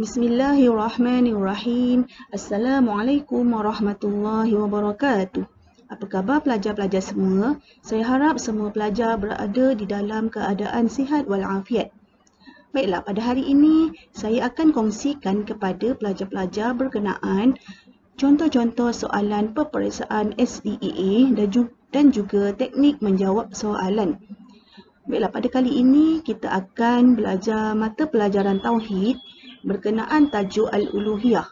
Bismillahirrahmanirrahim. Assalamualaikum warahmatullahi wabarakatuh. Apa khabar pelajar-pelajar semua? Saya harap semua pelajar berada di dalam keadaan sihat walafiat. Baiklah, pada hari ini saya akan kongsikan kepada pelajar-pelajar berkenaan contoh-contoh soalan peperiksaan SDEA dan juga teknik menjawab soalan. Baiklah, pada kali ini kita akan belajar mata pelajaran Tauhid berkenaan tajuk Al-Uluhiyah.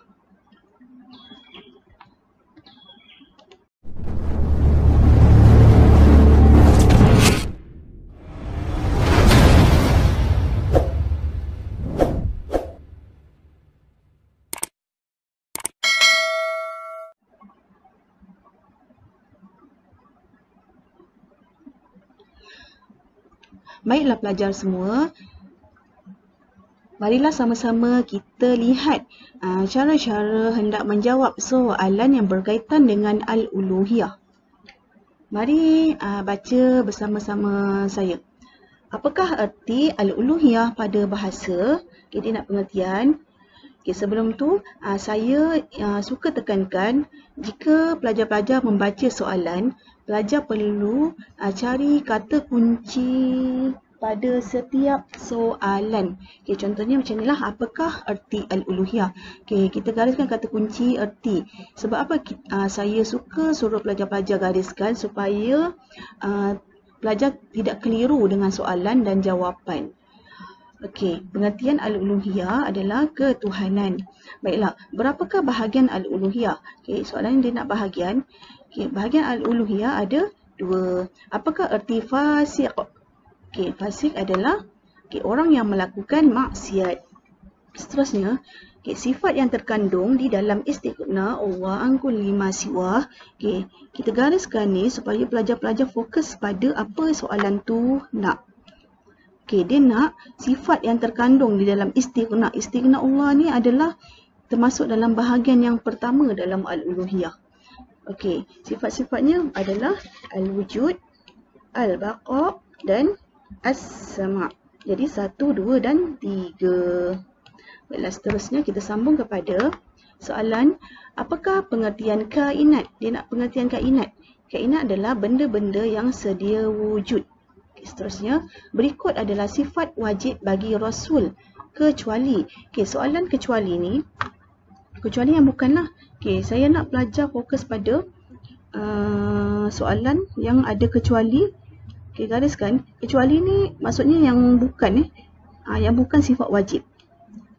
Baiklah pelajar semua, marilah sama-sama kita lihat cara-cara hendak menjawab soalan yang berkaitan dengan Al-Uluhiyah. Mari baca bersama-sama saya. Apakah erti Al-Uluhiyah pada bahasa? Kita nak pengertian. Sebelum tu, saya suka tekankan jika pelajar-pelajar membaca soalan, pelajar perlu cari kata kunci pada setiap soalan. Contohnya macam inilah, apakah erti Al-Uluhiyah? Kita gariskan kata kunci erti. Sebab apa saya suka suruh pelajar-pelajar gariskan supaya pelajar tidak keliru dengan soalan dan jawapan. Pengertian Al-Uluhiyah adalah ketuhanan. Baiklah, berapakah bahagian Al-Uluhiyah? Soalan dia nak bahagian. Bahagian Al-Uluhiyah ada dua. Apakah erti fasiq? Fasik adalah orang yang melakukan maksiat. Seterusnya, sifat yang terkandung di dalam istighna Allah an kulli ma siwah. Kita gariskan ni supaya pelajar-pelajar fokus pada apa soalan tu nak. Dia nak sifat yang terkandung di dalam istighna. Istighna Allah ni adalah termasuk dalam bahagian yang pertama dalam Al-Uluhiyah. Sifat-sifatnya adalah Al-Wujud, Al-Baqa dan As-Sama'. Jadi 1, 2 dan 3. Baiklah, seterusnya kita sambung kepada soalan, apakah pengertian kainat? Dia nak pengertian kainat. Kainat adalah benda-benda yang sedia wujud. Seterusnya, berikut adalah sifat wajib bagi Rasul kecuali. Soalan kecuali ni, kecuali yang bukanlah. Saya nak pelajar fokus pada soalan yang ada kecuali. Gariskan, kecuali ni maksudnya yang bukan yang bukan sifat wajib.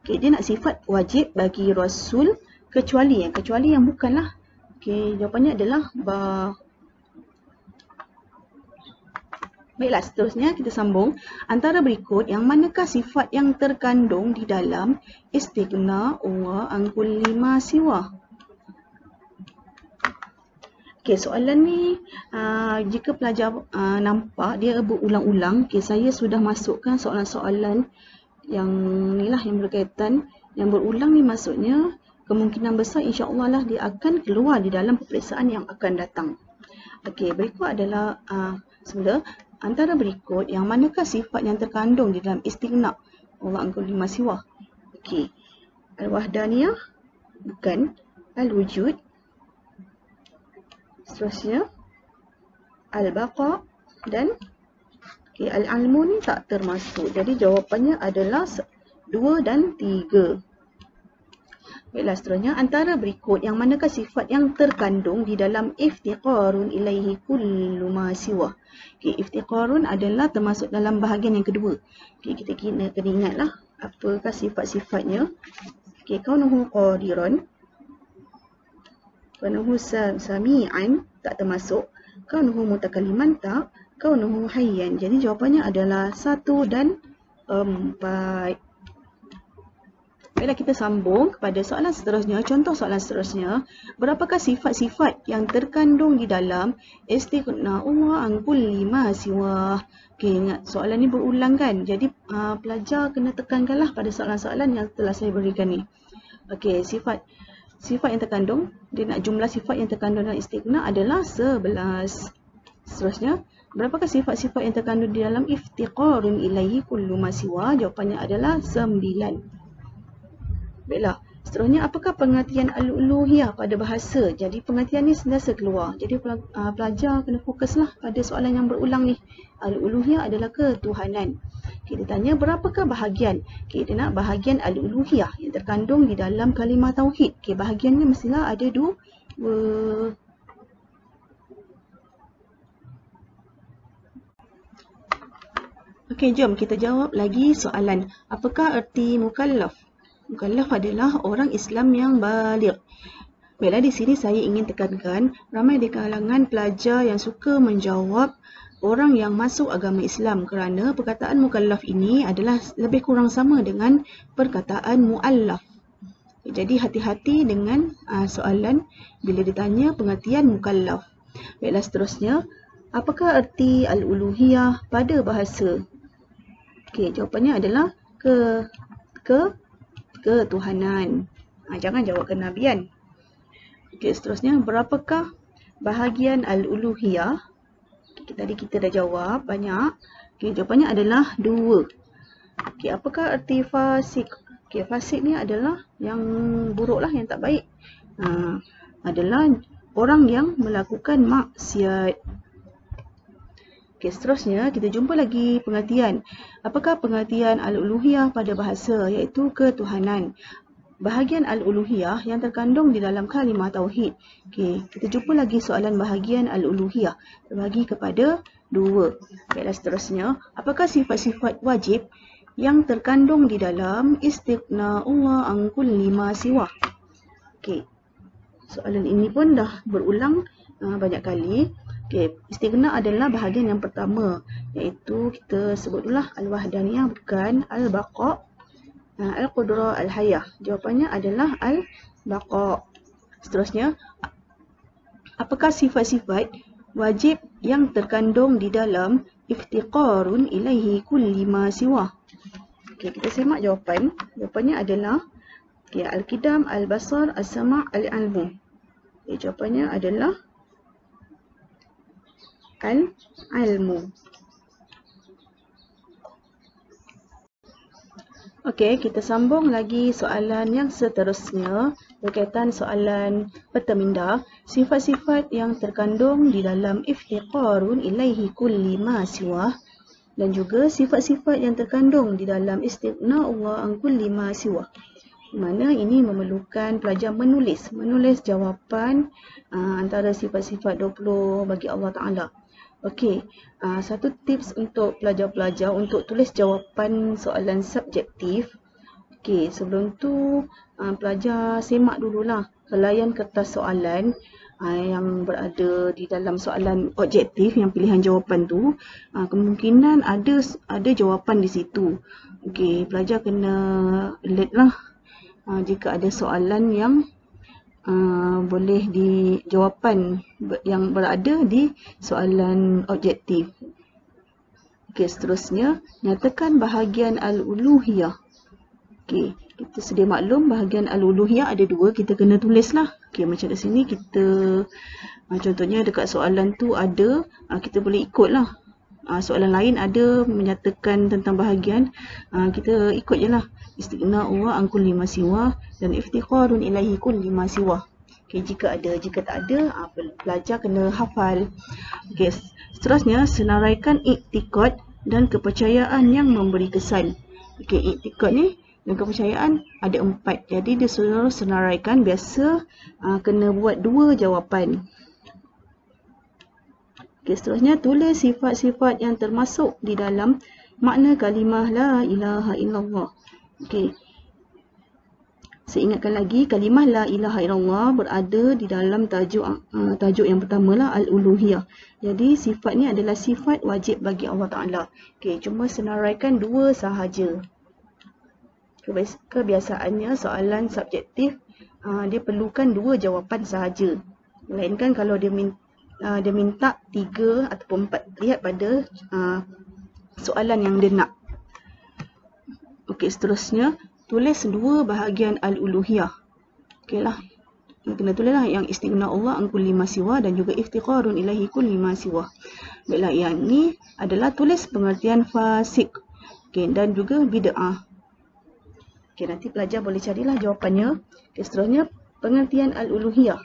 Dia nak sifat wajib bagi Rasul kecuali yang bukanlah. Jawapannya adalah ba. Baiklah, seterusnya kita sambung. Antara berikut, yang manakah sifat yang terkandung di dalam istighna Allah an kulli ma siwah? Soalan ni jika pelajar nampak dia berulang-ulang, saya sudah masukkan soalan-soalan yang inilah yang berkaitan, yang berulang ni maksudnya kemungkinan besar insya-Allah lah dia akan keluar di dalam peperiksaan yang akan datang. Berikut adalah semula, antara berikut yang manakah sifat yang terkandung di dalam istighna Allah an kulli ma siwah? Al-Wahdaniyah, bukan. Al-Wujud, seterusnya Al-Baqa dan Al-Almu ni tak termasuk. Jadi jawapannya adalah 2 dan 3. Baiklah, seterusnya antara berikut yang manakah sifat yang terkandung di dalam iftiqarun ilaihi kullu ma siwah? Iftiqarun adalah termasuk dalam bahagian yang kedua. Kita kena ingatlah apakah sifat-sifatnya. Kaunuhu qadiran, kaunuhu sami'an tak termasuk, kaunuhu mutakalliman tak, kaunuhu hayyan. Jadi jawapannya adalah 1 dan 4. Baiklah, kita sambung kepada soalan seterusnya. Contoh soalan seterusnya, berapakah sifat-sifat yang terkandung di dalam istighna Allah an kulli ma siwah? Ingat soalan ni berulang kan? Jadi pelajar kena tekankanlah pada soalan-soalan yang telah saya berikan ni. Sifat yang terkandung, dia nak jumlah sifat yang terkandung dalam istighna adalah 11. Seterusnya, berapakah sifat-sifat yang terkandung di dalam iftiqarun ilaihi kullu ma siwa? Jawapannya adalah 9. Baiklah, seterusnya apakah pengertian al-uluhiyah pada bahasa? Jadi pengertian ni sentiasa keluar. Jadi pelajar kena fokuslah pada soalan yang berulang ni. Al-uluhiyah adalah ketuhanan. Kita tanya berapakah bahagian? Kita nak bahagian al-uluhiyah yang terkandung di dalam kalimah tauhid. Bahagiannya mestilah ada dua. Jom kita jawab lagi soalan. Apakah erti mukallaf? Mukallaf adalah orang Islam yang baligh. Baiklah, di sini saya ingin tekankan ramai di kalangan pelajar yang suka menjawab orang yang masuk agama Islam kerana perkataan mukallaf ini adalah lebih kurang sama dengan perkataan muallaf. Jadi hati-hati dengan soalan bila ditanya pengertian mukallaf. Baiklah, seterusnya, apakah erti al-uluhiyah pada bahasa? Jawapannya adalah ketuhanan. Jangan jawab kenabian. Seterusnya, berapakah bahagian al-uluhiyah? Tadi kita dah jawab banyak. Jawapannya adalah 2. Apakah erti fasik? Fasik ni adalah yang buruk lah, yang tak baik. Adalah orang yang melakukan maksiat. Seterusnya, kita jumpa lagi pengertian. Apakah pengertian al-uluhiyah pada bahasa? Iaitu ketuhanan. Bahagian al-uluhiyah yang terkandung di dalam kalimah tauhid. Kita jumpa lagi soalan bahagian al-uluhiyah. Terbagi kepada 2. Baiklah, seterusnya, apakah sifat-sifat wajib yang terkandung di dalam istighna'ullah an kulli ma siwah? Soalan ini pun dah berulang banyak kali. Istighna adalah bahagian yang pertama, iaitu kita sebut dululah al-wahdaniyah, bukan al-baqa', al-qudrah, al-hayah. Jawapannya adalah al-baqa'. Seterusnya, apakah sifat-sifat wajib yang terkandung di dalam iftiqarun ilaihi kulli ma siwah? Kita semak jawapan. Jawapannya adalah al-qidam, al-basar, as-sama', al-ilmu. Jawapannya adalah al-ilmu. Kita sambung lagi soalan yang seterusnya berkaitan soalan peterminda. Sifat-sifat yang terkandung di dalam iftiqarun ilaihi kulli ma siwah dan juga sifat-sifat yang terkandung di dalam istighna'ullah an kulli ma siwah. Mana ini memerlukan pelajar menulis jawapan antara sifat-sifat 20 bagi Allah Ta'ala. Satu tips untuk pelajar-pelajar untuk tulis jawapan soalan subjektif. Sebelum tu pelajar semak dululah helaian kertas soalan yang berada di dalam soalan objektif yang pilihan jawapan tu. Kemungkinan ada jawapan di situ. Pelajar kena alert lah jika ada soalan yang boleh di jawapan yang berada di soalan objektif. Seterusnya, nyatakan bahagian al-uluhiyah. Kita sedia maklum bahagian al-uluhiyah ada 2, kita kena tulislah. Macam kat sini kita contohnya dekat soalan tu ada, kita boleh ikutlah. Soalan lain ada menyatakan tentang bahagian, kita ikut je lah. Istighna'ullah an kulli ma siwah dan iftiqarun ilaihi kulli ma siwah. Jika ada, jika tak ada, pelajar kena hafal. Seterusnya, senaraikan iktikad dan kepercayaan yang memberi kesan. Iktikad ni dan kepercayaan ada 4. Jadi dia suruh senaraikan, biasa kena buat 2 jawapan. Seterusnya, tulis sifat-sifat yang termasuk di dalam makna kalimah la ilaha illallah. Saya ingatkan lagi, kalimah la ilaha illallah berada di dalam tajuk yang pertama lah, al-uluhiyah. Jadi sifat ni adalah sifat wajib bagi Allah Ta'ala. Cuma senaraikan 2 sahaja. Kebiasaannya soalan subjektif dia perlukan 2 jawapan sahaja. Melainkan kalau dia minta 3 ataupun 4, lihat pada soalan yang dia nak. Seterusnya, tulis 2 bahagian al-uluhiyah. Kena tulislah yang istighna'ullah an kulli ma siwah dan juga iftiqarun ilaihi kulli ma siwah. Baiklah, yang ni adalah tulis pengertian fasik dan juga bid'ah. Okey, nanti pelajar boleh carilah jawapannya. Okey, seterusnya pengertian al-uluhiyah.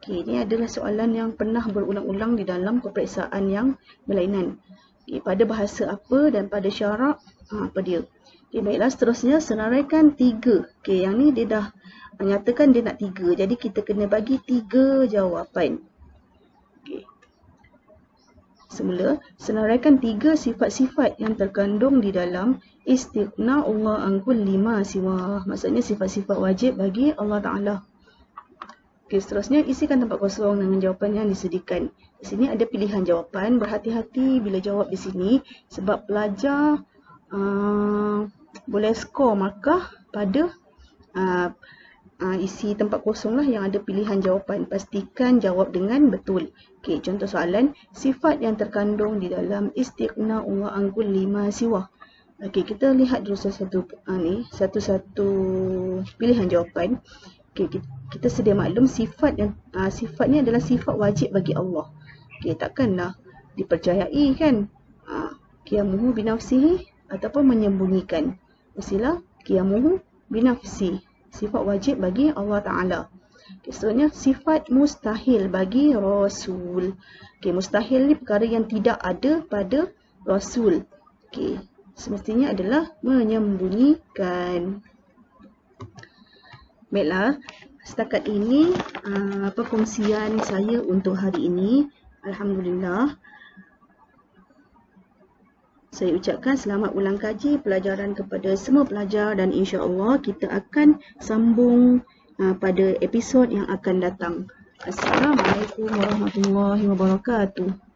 Okey, ini adalah soalan yang pernah berulang-ulang di dalam peperiksaan yang berlainan. Okey, pada bahasa apa dan pada syarak apa dia? Okey, baiklah, seterusnya senaraikan 3. Okey, yang ni dia dah menyatakan dia nak 3. Jadi kita kena bagi 3 jawapan. Okey. Semula, senaraikan 3 sifat-sifat yang terkandung di dalam istighna Allah an kulli ma siwa. Maksudnya sifat-sifat wajib bagi Allah Ta'ala. Okey, seterusnya isikan tempat kosong dengan jawapan yang disediakan. Di sini ada pilihan jawapan. Berhati-hati bila jawab di sini sebab pelajar boleh skor markah pada isi tempat kosong lah yang ada pilihan jawapan. Pastikan jawab dengan betul. Okey, contoh soalan, sifat yang terkandung di dalam istighna Allah an kulli ma siwa. Okey, kita lihat dulu satu-satu pilihan jawapan. Okey, kita sedia maklum sifat ni adalah sifat wajib bagi Allah. Okey, takkanlah dipercayai kan? Qiyamuhu binafsihi ataupun menyembunyikan. Mestilah qiyamuhu binafsi. Sifat wajib bagi Allah Ta'ala. Okay, seterusnya sifat mustahil bagi Rasul. Okay, mustahil ni perkara yang tidak ada pada Rasul. Okay, semestinya adalah menyembunyikan. Baiklah, setakat ini perkongsian saya untuk hari ini. Alhamdulillah. Saya ucapkan selamat ulang kaji pelajaran kepada semua pelajar dan insya-Allah kita akan sambung pada episod yang akan datang. Assalamualaikum warahmatullahi wabarakatuh.